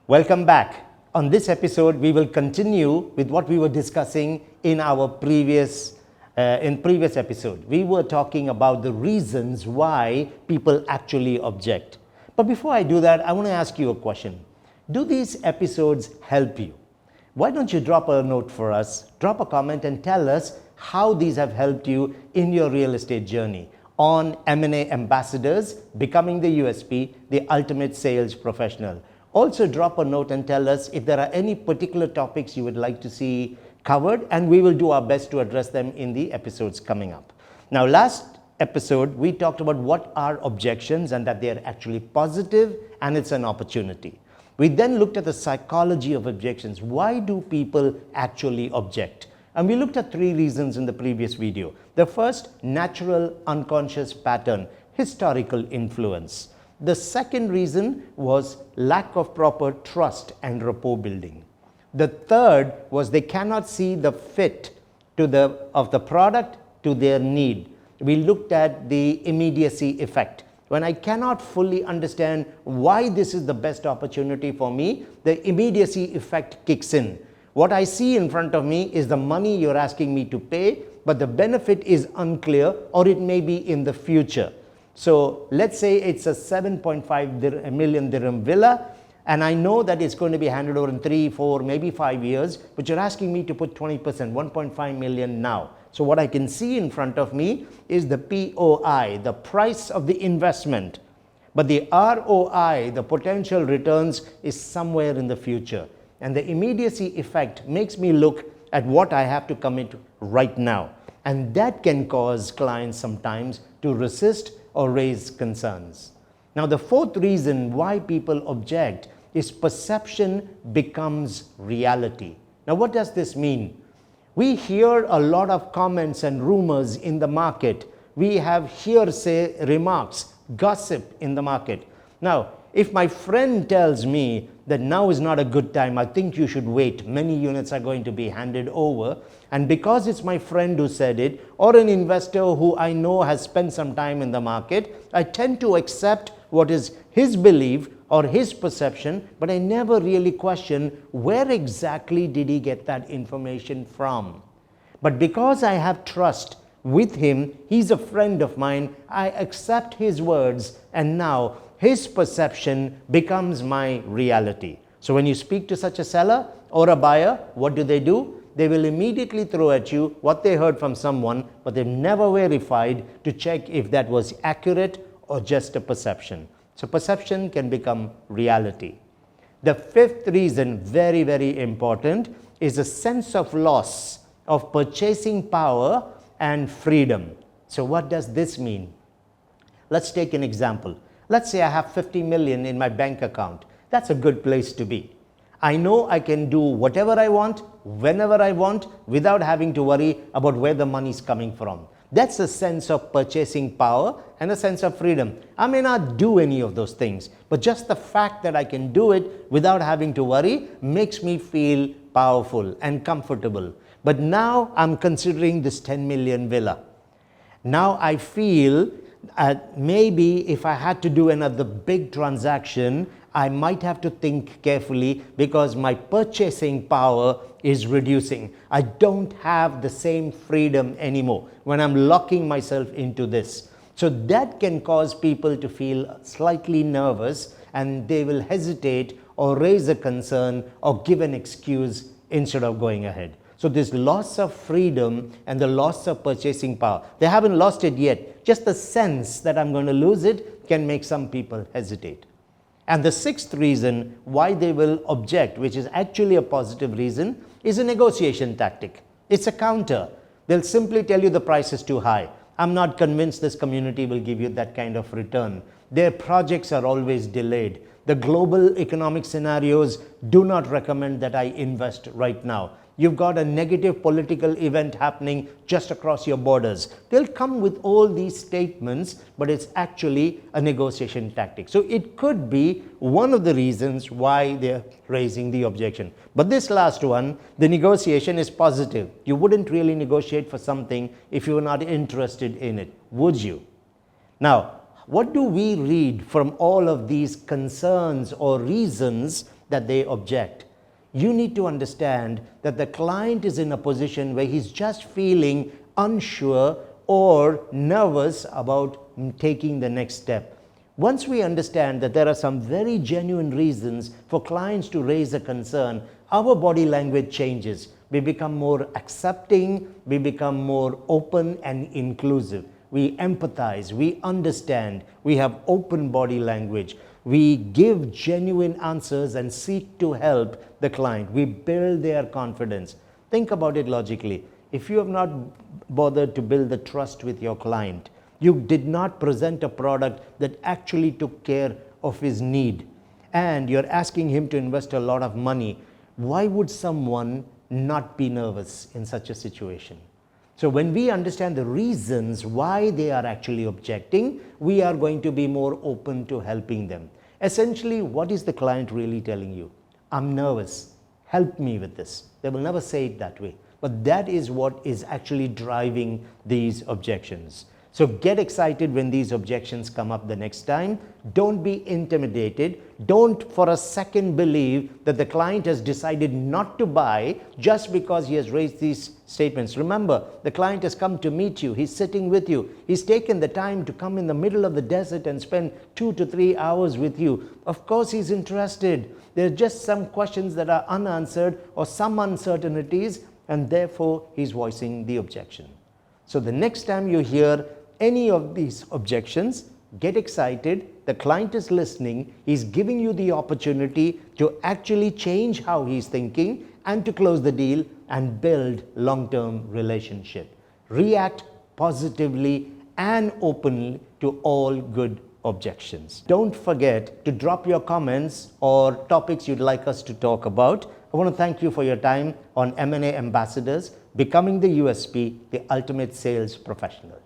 Welcome back. On this episode, we will continue with what we were discussing in our previous episode. We were talking about the reasons why people actually object. But before I do that, I want to ask you a question. Do these episodes help you? Why don't you drop a note for us, drop a comment and tell us how these have helped you in your real estate journey on M&A Ambassadors, Becoming the USP, the Ultimate Sales Professional. Also drop a note and tell us if there are any particular topics you would like to see covered, and we will do our best to address them in the episodes coming up. Now, last episode, we talked about what are objections and that they are actually positive and it's an opportunity. We then looked at the psychology of objections. Why do people actually object? And we looked at 3 reasons in the previous video. The first, natural unconscious pattern, historical influence. The second reason was lack of proper trust and rapport building. The third was they cannot see the fit of the product to their need. We looked at the immediacy effect. When I cannot fully understand why this is the best opportunity for me, the immediacy effect kicks in. What I see in front of me is the money you're asking me to pay, but the benefit is unclear, or it may be in the future. So let's say it's a 7.5 million dirham villa, and I know that it's going to be handed over in 3, 4, maybe 5 years, but you're asking me to put 20%, 1.5 million now. So what I can see in front of me is the POI, the price of the investment, but the ROI, the potential returns, is somewhere in the future. And the immediacy effect makes me look at what I have to commit right now. And that can cause clients sometimes to resist or raise concerns. Now, the fourth reason why people object is perception becomes reality. Now, what does this mean? We hear a lot of comments and rumors in the market. We have hearsay remarks, gossip in the market. Now, if my friend tells me that now is not a good time, I think you should wait, many units are going to be handed over, and because it's my friend who said it, or an investor who I know has spent some time in the market, I tend to accept what is his belief or his perception, but I never really question where exactly did he get that information from. But because I have trust with him, he's a friend of mine, I accept his words, and now his perception becomes my reality. So when you speak to such a seller or a buyer, what do? They will immediately throw at you what they heard from someone, but they've never verified to check if that was accurate or just a perception. So perception can become reality. The fifth reason, very, very important, is a sense of loss of purchasing power and freedom. So what does this mean? Let's take an example. Let's say I have 50 million in my bank account. That's a good place to be. I know I can do whatever I want, whenever I want, without having to worry about where the money is coming from. That's a sense of purchasing power and a sense of freedom. I may not do any of those things, but just the fact that I can do it without having to worry makes me feel powerful and comfortable. But now I'm considering this 10 million villa. Now I feel maybe if I had to do another big transaction, I might have to think carefully because my purchasing power is reducing. I don't have the same freedom anymore when I'm locking myself into this. So that can cause people to feel slightly nervous, and they will hesitate or raise a concern or give an excuse instead of going ahead. So this loss of freedom and the loss of purchasing power, they haven't lost it yet. Just the sense that I'm going to lose it can make some people hesitate. And the sixth reason why they will object, which is actually a positive reason, is a negotiation tactic. It's a counter. They'll simply tell you the price is too high. I'm not convinced this community will give you that kind of return. Their projects are always delayed. The global economic scenarios do not recommend that I invest right now. You've got a negative political event happening just across your borders. They'll come with all these statements, but it's actually a negotiation tactic. So it could be one of the reasons why they're raising the objection. But this last one, the negotiation is positive. You wouldn't really negotiate for something if you were not interested in it, would you? Now, what do we read from all of these concerns or reasons that they object. You need to understand that the client is in a position where he's just feeling unsure or nervous about taking the next step. Once we understand that there are some very genuine reasons for clients to raise a concern, our body language changes. We become more accepting, we become more open and inclusive. We empathize, we understand, we have open body language. We give genuine answers and seek to help the client. We build their confidence. Think about it logically. If you have not bothered to build the trust with your client, you did not present a product that actually took care of his need, and you're asking him to invest a lot of money, why would someone not be nervous in such a situation? So when we understand the reasons why they are actually objecting, we are going to be more open to helping them. Essentially, what is the client really telling you? I'm nervous, help me with this. They will never say it that way, but that is what is actually driving these objections. So get excited when these objections come up the next time. Don't be intimidated. Don't for a second believe that the client has decided not to buy just because he has raised these statements. Remember, the client has come to meet you. He's sitting with you. He's taken the time to come in the middle of the desert and spend 2 to 3 hours with you. Of course, he's interested. There are just some questions that are unanswered or some uncertainties, and therefore he's voicing the objection. So the next time you hear any of these objections, get excited. The client is listening. He's giving you the opportunity to actually change how he's thinking and to close the deal and build long-term relationship. React positively and openly to all good objections. Don't forget to drop your comments or topics you'd like us to talk about. I want to thank you for your time on M&A Ambassadors, Becoming the USP, the Ultimate Sales Professional.